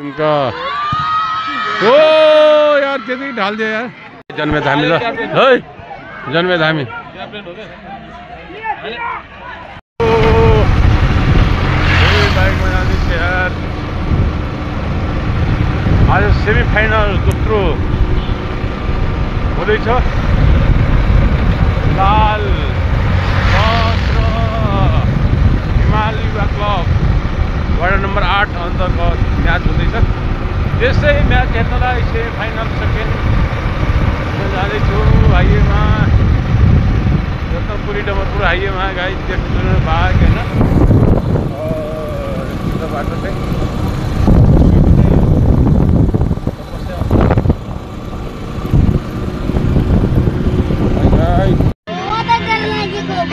इनका ओ यार त्यति ढाल्दियो यार जन्मे धामी ल है जन्मे धामी यार आज सेमी फाइनल दोस्रो हुँदैछ लाल हिमाली क्लब वार्ड नम्बर 8 अन्तर्गत म्याच हुँदैछ। त्यसै म्याच हेर्नलाई सेमी फाइनल सेकेन्ड जाँदैछु हाइवेमा रत्नपुरी डमरपुर हाइवेमा गाई देख्नु भाग होइन बाटो चाहिँ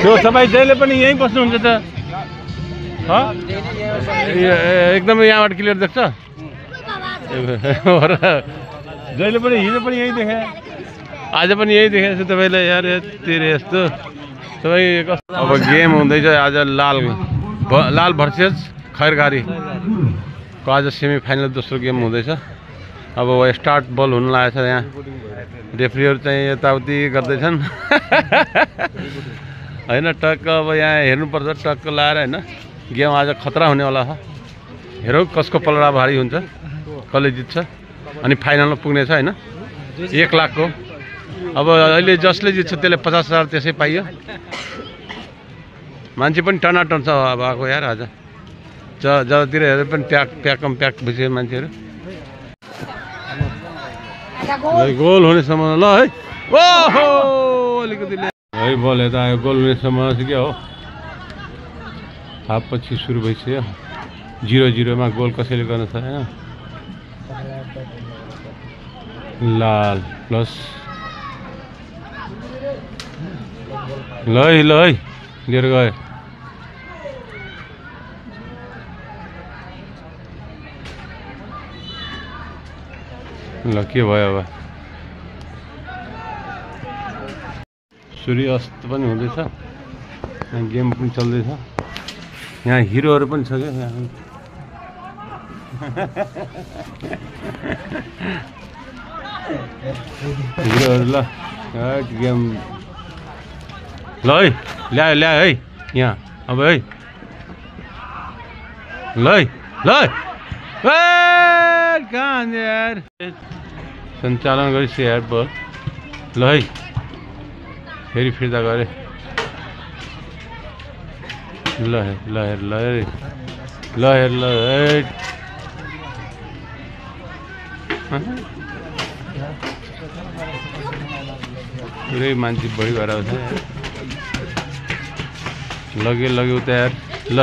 त्यो तपाईँ जहिले पनि यहीँ बस्नुहुन्छ त एकदमै यहाँबाट क्लियर देख्छ जहिले पनि हिजो पनि यहीँ देखेँ आज पनि यही देखेको छु तपाईँलाई यार तेरे यस्तो तपाईँ कस्तो अब गेम हुँदैछ आज लाल भर्सेस खैरगारीको आज सेमी फाइनल दोस्रो गेम हुँदैछ। अब स्टार्ट बल हुन लागेको छ यहाँ रेफ्रीहरू चाहिँ यताउति गर्दैछन् होइन टक्क अब यहाँ हेर्नुपर्छ टक्क लाएर होइन गेम आज खतरा हुनेवाला छ हेरौँ कसको पलडा भारी हुन्छ कसले जित्छ अनि फाइनलमा पुग्नेछ होइन 1 लाखको अब अहिले जसले जित्छ त्यसले 50,000 त्यसै पाइयो मान्छे पनि टनाटन छ भएको यार आज जतातिर हेरेर पनि प्याक भइसक्यो मान्छेहरू गोल हुनेसम्म ल है ओहो अलिकति है बल यता आयो गोल हुनेसम्म चाहिँ के हो हाफपछि सुरु भइसक्यो 0-0 गोल कसैले गर्न सकेन लाल प्लस ल है लिएर गयो ल के भयो अब सूर्यास्त पनि हुँदैछ गेम पनि चल्दैछ यहाँ हिरोहरू पनि छ क्या यहाँ हिरोहरू ल गेम ल है ल्यायो है यहाँ अब है ल कहाँ यार सञ्चालन गरिसक्यो यार बल ल है फेरि फिर्ता गरे ल पुरै मान्छे बढी भएर आउँछ लग्यो उता यार ल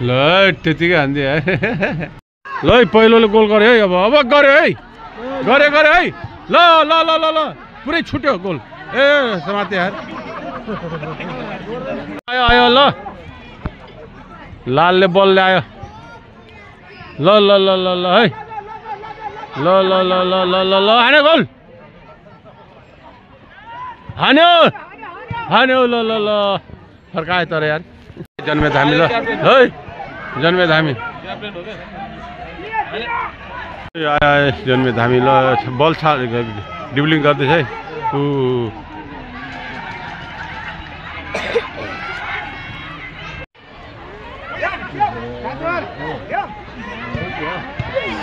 ल त्यतिकै हान्दियो यार ल पहिलोले गोल गर्यो है अब गर्यो है गर्यो है ल पुरै छुट्यो गोल ए समाते यार आयो ल लालले बल ल्यायो ल है ल हान्यो गोल हान्यो ल फर्कायो तर यार जन्मे धामी ल है जन्मे धामी जन्मे धामी ल बल ड्रिब्लिङ गर्दैछ है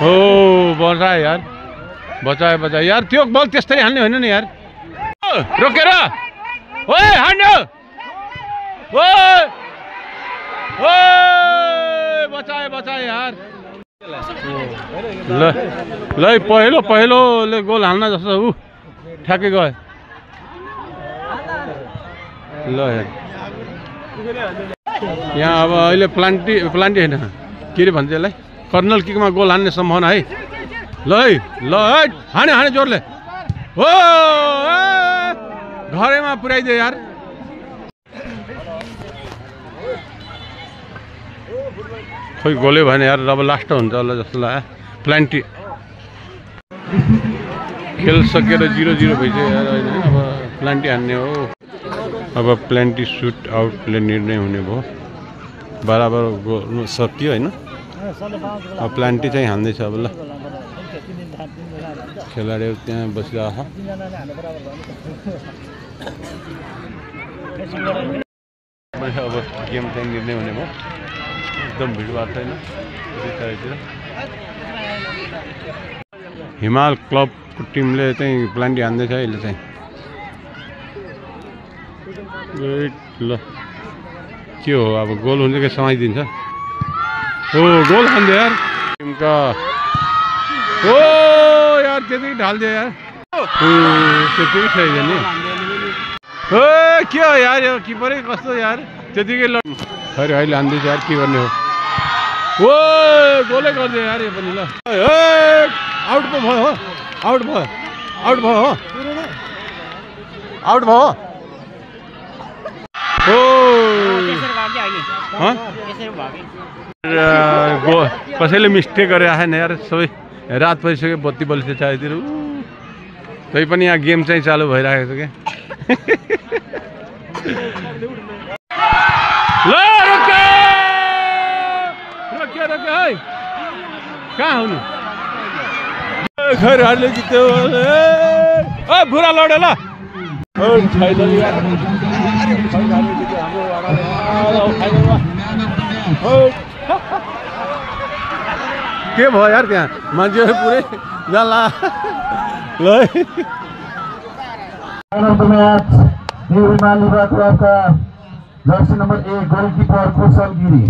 ओ बचायो यार बचायो यार त्यो बल त्यस्तै हान्ने होइन नि यार रोकेर ओए हान्यो बचायो यार ल पहिलोले गोल हाल्न जस्तो ऊ ठ्याक्कै गयो ल यार यहाँ अब अहिले प्लान्टी होइन के अरे भन्छ यसलाई कर्नल किकमा गोल हान्ने सम्भावना है ल हान्यो जोरले हो घरैमा पुर्याइदियो यार खोइ गोलै भएन यार अब लास्ट हुन्छ होला जस्तो लाग्यो प्लान्टी खेल सकेर 0-0 भइसक्यो यार होइन अब प्लान्टी हान्ने हो अब प्लान्टी सुट आउटले निर्णय हुने भयो बराबर गर्नु सकियो होइन अब प्लान्टी चाहिँ हान्दैछ अब ल खेलाडीहरू त्यहाँ बसिरहेको छ अब गेम चाहिँ निर्णय हुने भयो एकदम भिडभाड छैन चारैतिर हिमाल क्लबको टिमले चाहिँ प्लान्टी हान्दैछ अहिले चाहिँ ल के हो अब गोल हुन्छ कि समाइदिन्छ ओ गोल हान्दियो यार टिमका ओ यार त्यतिकै ढालिदियो यार त्यतिकै छैन नि ओ के हो यार यो किपरै कस्तो यार त्यतिकै खै अहिले हान्दैछ यार के गर्ने हो ओ गोलै गरिदियो यार यो पनि ल आउट पो भयो हो आउट भयो हो आउट भयो हो कसैले मिस्टेक गरेर आएन यार सबै रात परिसक्यो बत्ती बल्छ चारैतिर तै पनि यहाँ गेम चाहिँ चालु भइरहेको छ क्या ल रोक्यो है कहाँ हुनु खैरहरूले जित्यो बुढा लड्यो ल के भयो यार त्यहाँ मान्छेहरू पुरै जाला ल जर्सी नम्बर 1 गोलकिपर कुशल गिरी